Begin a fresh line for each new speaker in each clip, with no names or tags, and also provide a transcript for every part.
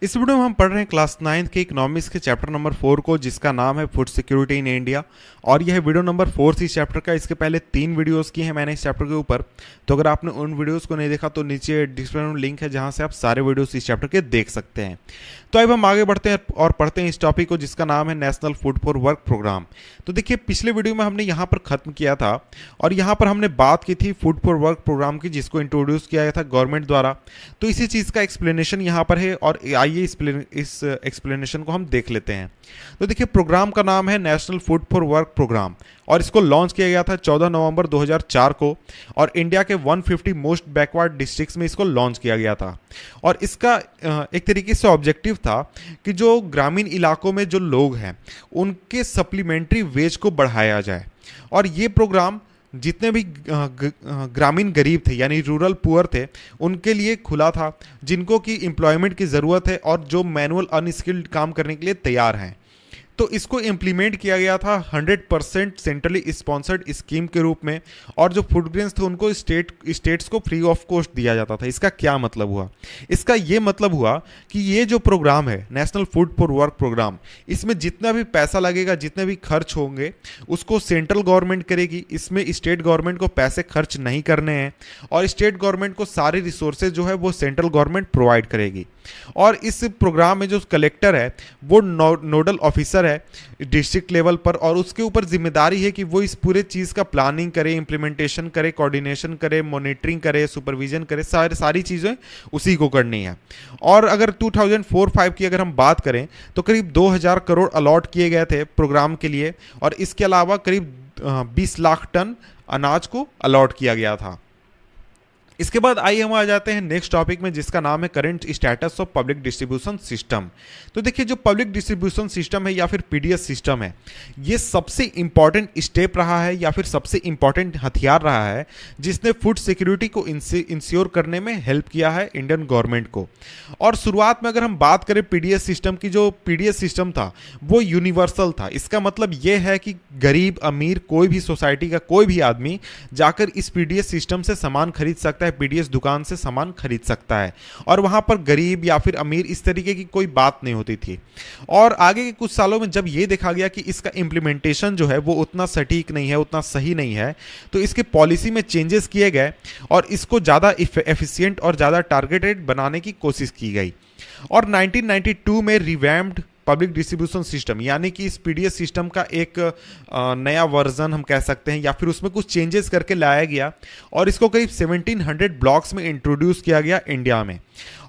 इस वीडियो में हम पढ़ रहे हैं क्लास 9th के इकोनॉमिक्स के चैप्टर नंबर 4 को, जिसका नाम है फूड सिक्योरिटी इन इंडिया। और यह वीडियो नंबर 4 इस चैप्टर का। इसके पहले 3 वीडियोस की हैं मैंने इस चैप्टर के ऊपर, तो अगर आपने उन वीडियोस को नहीं देखा तो नीचे डिस्क्रिप्शन में लिंक है जहां से आप सारे वीडियोस इस चैप्टर के देख सकते हैं। तो अब हम आगे बढ़ते हैं और पढ़ते हैं इस टॉपिक को, जिसका नाम है national food for work programme. तो देखिए, पिछले वीडियो में हमने यहाँ पर खत्म किया था और यहाँ पर हमने बात की थी फूड फॉर वर्क प्रोग्राम की, जिसको इंट्रोड्यूस किया गया था गवर्नमेंट द्वारा। तो इसी चीज़ का एक्सप्लेनेशन यहाँ पर है और आइए इस एक्सप्लेनेशन को हम देख लेते हैं। तो देखिए, प्रोग्राम का नाम है national food for work programme और इसको लॉन्च किया गया था 14 नवंबर 2004 को, और इंडिया के 150 मोस्ट बैकवर्ड डिस्ट्रिक्ट्स में इसको लॉन्च किया गया था। और इसका एक तरीके से ऑब्जेक्टिव था कि जो ग्रामीण इलाकों में जो लोग हैं उनके सप्लीमेंट्री वेज को बढ़ाया जाए। और ये प्रोग्राम जितने भी ग्रामीण गरीब थे यानी रूरल पुअर थे उनके लिए खुला था, जिनको कि एम्प्लॉयमेंट की ज़रूरत है और जो मैनुअल अनस्किल्ड काम करने के लिए तैयार हैं। तो इसको इम्प्लीमेंट किया गया था 100% सेंट्रली स्पॉन्सर्ड स्कीम के रूप में, और जो फूड ग्रेन्स थे उनको स्टेट्स को फ्री ऑफ कॉस्ट दिया जाता था। इसका क्या मतलब हुआ? इसका ये मतलब हुआ कि ये जो प्रोग्राम है national food for work programme, इसमें जितना भी पैसा लगेगा, जितने भी खर्च होंगे, उसको सेंट्रल गवर्नमेंट करेगी। इसमें स्टेट गवर्नमेंट को पैसे खर्च नहीं करने हैं और स्टेट गवर्नमेंट को सारे रिसोर्सेज जो है वो सेंट्रल गवर्नमेंट प्रोवाइड करेगी। और इस प्रोग्राम में जो कलेक्टर है वो नोडल ऑफिसर है डिस्ट्रिक्ट लेवल पर, और उसके ऊपर जिम्मेदारी है कि वो इस पूरे चीज़ का प्लानिंग करे, इम्प्लीमेंटेशन करे, कोऑर्डिनेशन करे, मॉनिटरिंग करे, सुपरविजन करे, सारी चीज़ें उसी को करनी है। और अगर 2004-05 की अगर हम बात करें तो करीब 2000 करोड़ अलॉट किए गए थे प्रोग्राम के लिए, और इसके अलावा करीब 20 लाख टन अनाज को अलॉट किया गया था। इसके बाद आइए हम आ जाते हैं नेक्स्ट टॉपिक में, जिसका नाम है current status of public distribution system. तो देखिए, जो पब्लिक डिस्ट्रीब्यूशन सिस्टम है या फिर पीडीएस सिस्टम है, ये सबसे इंपॉर्टेंट स्टेप रहा है या फिर सबसे इंपॉर्टेंट हथियार रहा है जिसने फूड सिक्योरिटी को इंश्योर करने में हेल्प किया है इंडियन गवर्नमेंट को। और शुरुआत में अगर हम बात करें पीडीएस सिस्टम की, जो पीडीएस सिस्टम था वो यूनिवर्सल था। इसका मतलब ये है कि गरीब अमीर कोई भी सोसाइटी का कोई भी आदमी जाकर इस पीडीएस सिस्टम से सामान खरीद सकता है, पीडीएस दुकान से सामान खरीद सकता है, और वहां पर गरीब या फिर अमीर इस तरीके की कोई बात नहीं होती थी। और आगे के कुछ सालों में जब ये देखा गया कि इसका इम्प्लीमेंटेशन जो है वो उतना सटीक नहीं है, उतना सही नहीं है, तो इसके पॉलिसी में चेंजेस किए गए और इसको ज़्यादा एफिशिएंट और ज़्यादा टारगेटेड बनाने की कोशिश की गई। और 1992 में रिवैम्प्ड पब्लिक डिस्ट्रीब्यूशन सिस्टम यानी कि इस पीडीएस सिस्टम का एक नया वर्जन हम कह सकते हैं, या फिर उसमें कुछ चेंजेस करके लाया गया और इसको करीब 1700 ब्लॉक्स में इंट्रोड्यूस किया गया इंडिया में।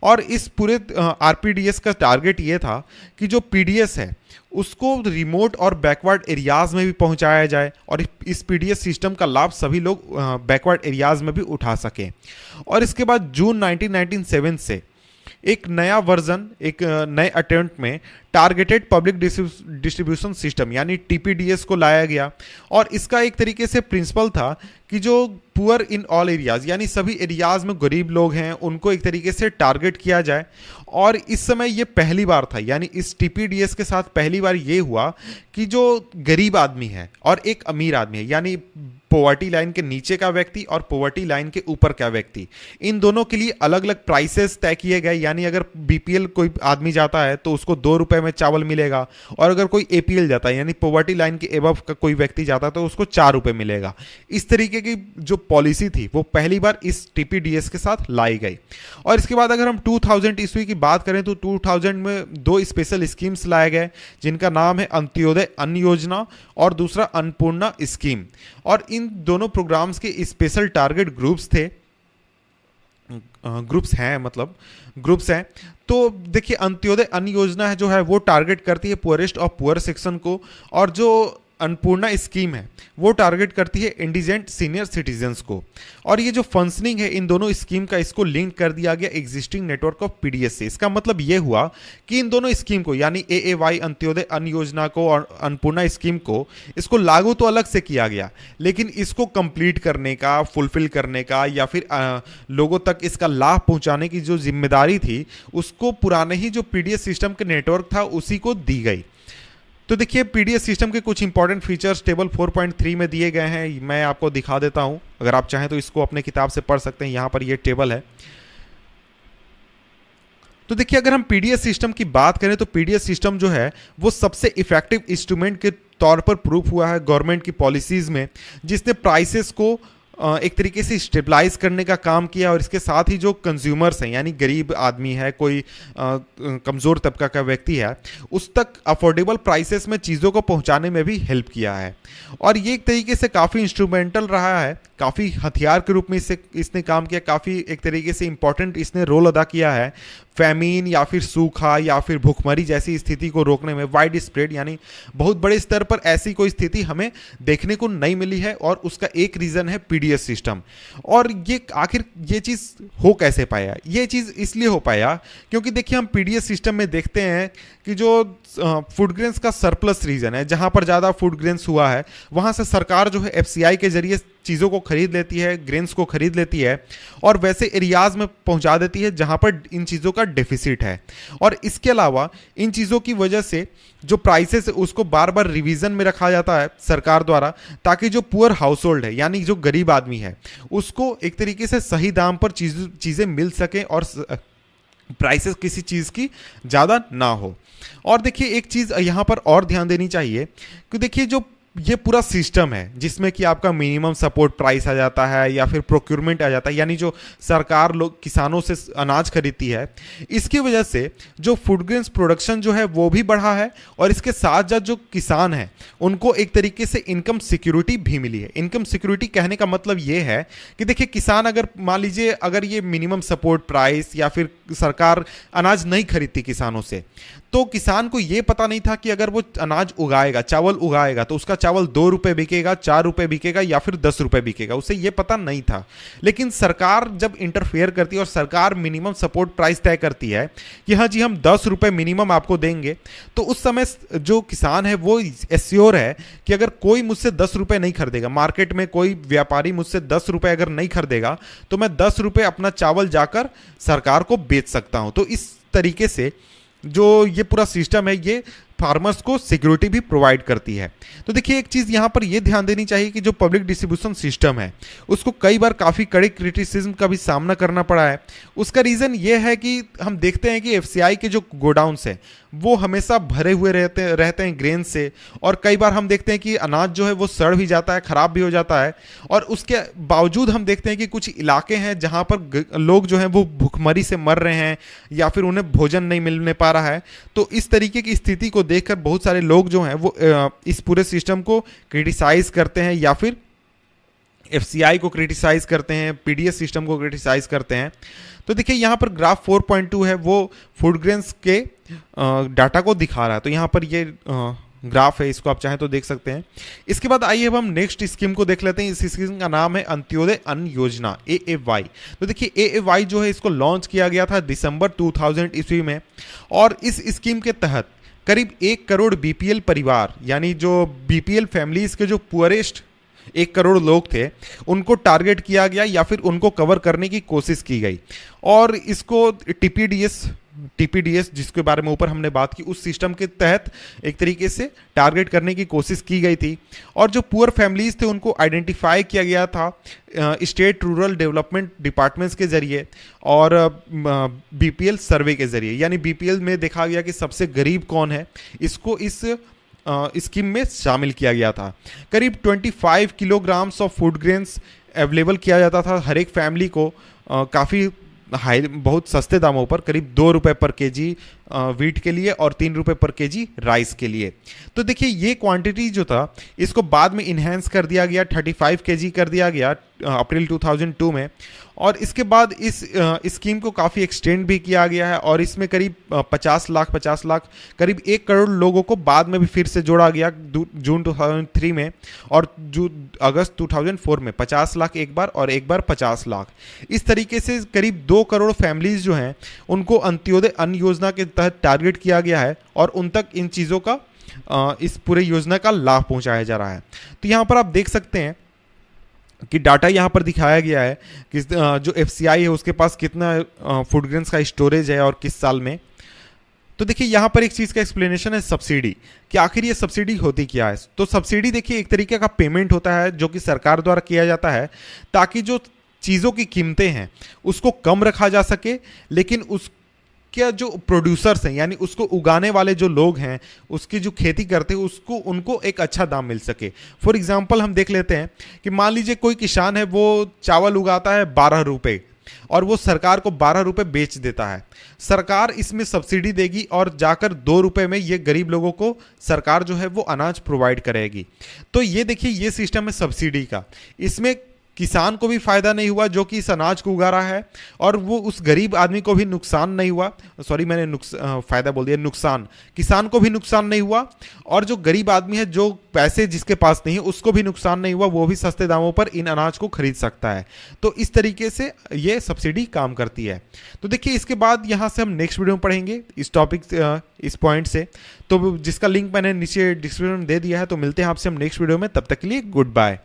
और इस पूरे आरपीडीएस का टारगेट ये था कि जो पीडीएस है उसको रिमोट और बैकवर्ड एरियाज़ में भी पहुंचाया जाए और इस पीडीएस सिस्टम का लाभ सभी लोग बैकवर्ड एरियाज़ में भी उठा सकें। और इसके बाद जून 1997 से एक नया वर्जन, एक नए अटेम्प्ट में टारगेटेड पब्लिक डिस्ट्रीब्यूशन सिस्टम यानी टीपीडीएस को लाया गया। और इसका एक तरीके से प्रिंसिपल था कि जो पुअर इन ऑल एरियाज यानी सभी एरियाज में गरीब लोग हैं उनको एक तरीके से टारगेट किया जाए। और इस समय ये पहली बार था, यानी इस टीपीडीएस के साथ पहली बार ये हुआ कि जो गरीब आदमी है और एक अमीर आदमी है, यानी पॉवर्टी लाइन के नीचे का व्यक्ति और पॉवर्टी लाइन के ऊपर का व्यक्ति, इन दोनों के लिए अलग अलग प्राइसेस तय किए गए। यानी अगर बीपीएल कोई आदमी जाता है तो उसको 2 रुपए में चावल मिलेगा, और अगर कोई एपीएल जाता है यानी पॉवर्टी लाइन के एबव का कोई व्यक्ति जाता है तो उसको 4 रुपए मिलेगा। इस तरीके की जो पॉलिसी थी वो पहली बार इस टीपीडीएस के साथ लाई गई। और इसके बाद अगर हम 2000 ईस्वी की बात करें तो 2000 में 2 स्पेशल स्कीम्स लाए गए, जिनका नाम है अंत्योदय अन्न योजना और दूसरा अन्नपूर्णा स्कीम। और इन दोनों प्रोग्राम्स के स्पेशल टारगेट ग्रुप्स थे, ग्रुप्स हैं। तो देखिए, अंत्योदय अन्न योजना जो है वो टारगेट करती है पुअरेस्ट और पुअर सेक्शन को, और जो अन्नपूर्णा स्कीम है वो टारगेट करती है इंडिजेंट सीनियर सिटीजन्स को। और ये जो फंक्शनिंग है इन दोनों स्कीम का, इसको लिंक कर दिया गया एग्जिस्टिंग नेटवर्क ऑफ पीडीएस से। इसका मतलब ये हुआ कि इन दोनों स्कीम को यानी एएवाई अंत्योदय अन्न योजना को और अन्नपूर्णा स्कीम को, इसको लागू तो अलग से किया गया, लेकिन इसको कंप्लीट करने का, फुलफिल करने का या फिर लोगों तक इसका लाभ पहुंचाने की जो जिम्मेदारी थी उसको पुराने ही जो पीडीएस सिस्टम के नेटवर्क था उसी को दी गई। तो देखिए, पीडीएस सिस्टम के कुछ इंपॉर्टेंट फीचर्स टेबल 4.3 में दिए गए हैं, मैं आपको दिखा देता हूं। अगर आप चाहें तो इसको अपने किताब से पढ़ सकते हैं, यहां पर ये टेबल है। तो देखिए अगर हम पीडीएस सिस्टम की बात करें तो पीडीएस सिस्टम जो है वो सबसे इफेक्टिव इंस्ट्रूमेंट के तौर पर प्रूफ हुआ है गवर्नमेंट की पॉलिसीज में, जिसने प्राइसेस को एक तरीके से स्टेबलाइज करने का काम किया और इसके साथ ही जो कंज्यूमर्स हैं यानी गरीब आदमी है, कोई कमज़ोर तबका का व्यक्ति है, उस तक अफोर्डेबल प्राइसेस में चीज़ों को पहुंचाने में भी हेल्प किया है। और ये एक तरीके से काफ़ी इंस्ट्रूमेंटल रहा है, काफ़ी हथियार के रूप में इसने काम किया, काफ़ी एक तरीके से इंपॉर्टेंट इसने रोल अदा किया है फैमीन या फिर सूखा या फिर भुखमरी जैसी स्थिति को रोकने में। वाइड स्प्रेड यानी बहुत बड़े स्तर पर ऐसी कोई स्थिति हमें देखने को नहीं मिली है और उसका एक रीज़न है पीडीएस सिस्टम। और ये आखिर ये चीज़ हो कैसे पाया? ये चीज़ इसलिए हो पाया क्योंकि देखिए हम पीडीएस सिस्टम में देखते हैं कि जो फूड ग्रेन्स का सरप्लस रीजन है, जहां पर ज़्यादा फूड ग्रेन्स हुआ है वहां से सरकार जो है एफसीआई के जरिए चीज़ों को खरीद लेती है, ग्रेन्स को खरीद लेती है और वैसे एरियाज में पहुंचा देती है जहां पर इन चीज़ों का डेफिसिट है। और इसके अलावा इन चीज़ों की वजह से जो प्राइसेस है उसको बार बार रिवीजन में रखा जाता है सरकार द्वारा, ताकि जो पुअर हाउस होल्ड है यानी जो गरीब आदमी है उसको एक तरीके से सही दाम पर चीज़ें मिल सकें और प्राइसेस किसी चीज़ की ज़्यादा ना हो। और देखिए एक चीज़ यहाँ पर और ध्यान देनी चाहिए कि देखिए जो ये पूरा सिस्टम है जिसमें कि आपका मिनिमम सपोर्ट प्राइस आ जाता है या फिर प्रोक्योरमेंट आ जाता है, यानी जो सरकार लोग किसानों से अनाज खरीदती है, इसकी वजह से जो फूड ग्रेन्स प्रोडक्शन जो है वो भी बढ़ा है और इसके साथ साथ जो किसान है उनको एक तरीके से इनकम सिक्योरिटी भी मिली है। इनकम सिक्योरिटी कहने का मतलब ये है कि देखिए किसान अगर मान लीजिए अगर ये मिनिमम सपोर्ट प्राइस या फिर सरकार अनाज नहीं खरीदती किसानों से, तो किसान को ये पता नहीं था कि अगर वो अनाज उगाएगा, चावल उगाएगा, तो उसका चावल 2 रुपये बिकेगा, 4 रुपये बिकेगा या फिर 10 रुपये बिकेगा, उसे ये पता नहीं था। लेकिन सरकार जब इंटरफेयर करती है और सरकार मिनिमम सपोर्ट प्राइस तय करती है कि हाँ जी हम 10 रुपये मिनिमम आपको देंगे, तो उस समय जो किसान है वो एश्योर है कि अगर कोई मुझसे 10 रुपये नहीं खरीदेगा, मार्केट में कोई व्यापारी मुझसे 10 रुपये अगर नहीं खरीदेगा तो मैं 10 रुपये अपना चावल जाकर सरकार को बेच सकता हूँ। तो इस तरीके से जो ये पूरा सिस्टम है ये फार्मर्स को सिक्योरिटी भी प्रोवाइड करती है। तो देखिए एक चीज़ यहाँ पर ये ध्यान देनी चाहिए कि जो पब्लिक डिस्ट्रीब्यूशन सिस्टम है उसको कई बार काफ़ी कड़े क्रिटिसिज्म का भी सामना करना पड़ा है। उसका रीज़न ये है कि हम देखते हैं कि एफसीआई के जो गोडाउन्स है वो हमेशा भरे हुए रहते हैं ग्रेन से, और कई बार हम देखते हैं कि अनाज जो है वो सड़ भी जाता है, ख़राब भी हो जाता है। और उसके बावजूद हम देखते हैं कि कुछ इलाके हैं जहाँ पर लोग जो हैं वो भूखमरी से मर रहे हैं या फिर उन्हें भोजन नहीं मिलने पा रहा है। तो इस तरीके की स्थिति को देखकर बहुत सारे लोग जो हैं वो इस पूरे सिस्टम को क्रिटिसाइज करते हैं या फिर एफसीआई को क्रिटिसाइज करते हैं, पीडीएस सिस्टम को क्रिटिसाइज करते हैं। तो देखिए यहाँ पर ग्राफ 4.2 है वो फूड ग्रेन्स के डाटा को दिखा रहा है। तो यहाँ पर ये ग्राफ है, इसको आप चाहें तो देख सकते हैं। इसके बाद आइए अब हम नेक्स्ट स्कीम को देख लेते हैं। इस स्कीम का नाम है अंत्योदय अन्न योजना, AAY। तो देखिए AAY जो है इसको लॉन्च किया गया था दिसंबर 2000 ईस्वी में, और इस स्कीम के तहत करीब 1 करोड़ बीपीएल परिवार यानी जो बीपीएल फैमिलीज के जो पुअरेस्ट 1 करोड़ लोग थे उनको टारगेट किया गया या फिर उनको कवर करने की कोशिश की गई। और इसको टीपीडीएस जिसके बारे में ऊपर हमने बात की उस सिस्टम के तहत एक तरीके से टारगेट करने की कोशिश की गई थी। और जो पुअर फैमिलीज थे उनको आइडेंटिफाई किया गया था स्टेट रूरल डेवलपमेंट डिपार्टमेंट्स के जरिए और बीपीएल सर्वे के जरिए, यानी बीपीएल में देखा गया कि सबसे गरीब कौन है, इसको इस स्कीम में शामिल किया गया था। करीब 25 kilograms of food grains available किया जाता था हर एक फैमिली को, काफ़ी बहुत सस्ते दामों पर, करीब 2 रुपये पर केजी वीट के लिए और 3 रुपये पर केजी राइस के लिए। तो देखिए ये क्वांटिटी जो था इसको बाद में इन्हेंस कर दिया गया, 35 केजी कर दिया गया अप्रैल 2002 में। और इसके बाद इस स्कीम को काफ़ी एक्सटेंड भी किया गया है और इसमें करीब 50 लाख करीब 1 करोड़ लोगों को बाद में भी फिर से जोड़ा गया जून 2003 में, और अगस्त 2004 में 50 लाख एक बार और एक बार 50 लाख। इस तरीके से करीब 2 करोड़ फैमिलीज जो हैं उनको अंत्योदय अन्न योजना के तहत टारगेट किया गया है और उन तक इन चीज़ों का इस पूरे योजना का लाभ पहुंचाया जा रहा है। तो यहाँ पर आप देख सकते हैं कि डाटा यहाँ पर दिखाया गया है कि जो एफसीआई है उसके पास कितना फूड ग्रेन्स का स्टोरेज है और किस साल में। तो देखिए यहाँ पर एक चीज़ का एक्सप्लेनेशन है सब्सिडी, कि आखिर ये सब्सिडी होती क्या है। तो सब्सिडी देखिए एक तरीके का पेमेंट होता है जो कि सरकार द्वारा किया जाता है ताकि जो चीज़ों की कीमतें हैं उसको कम रखा जा सके, लेकिन क्या जो प्रोड्यूसर्स हैं यानी उसको उगाने वाले जो लोग हैं, उसकी जो खेती करते हैं, उसको उनको एक अच्छा दाम मिल सके। फॉर एग्जांपल हम देख लेते हैं कि मान लीजिए कोई किसान है, वो चावल उगाता है 12 रुपए और वो सरकार को 12 रुपए बेच देता है। सरकार इसमें सब्सिडी देगी और जाकर 2 रुपए में ये गरीब लोगों को सरकार जो है वो अनाज प्रोवाइड करेगी। तो ये देखिए, ये सिस्टम है सब्सिडी का। इसमें किसान को भी फायदा नहीं हुआ जो कि इस अनाज को उगा रहा है, और वो उस गरीब आदमी को भी नुकसान नहीं हुआ। सॉरी, मैंने फायदा बोल दिया, नुकसान। किसान को भी नुकसान नहीं हुआ, और जो गरीब आदमी है, जो पैसे जिसके पास नहीं है, उसको भी नुकसान नहीं हुआ, वो भी सस्ते दामों पर इन अनाज को खरीद सकता है। तो इस तरीके से ये सब्सिडी काम करती है। तो देखिए, इसके बाद यहाँ से हम नेक्स्ट वीडियो में पढ़ेंगे इस टॉपिक, इस पॉइंट से, तो जिसका लिंक मैंने नीचे डिस्क्रिप्शन में दे दिया है। तो मिलते हैं आपसे हम नेक्स्ट वीडियो में, तब तक के लिए गुड बाय।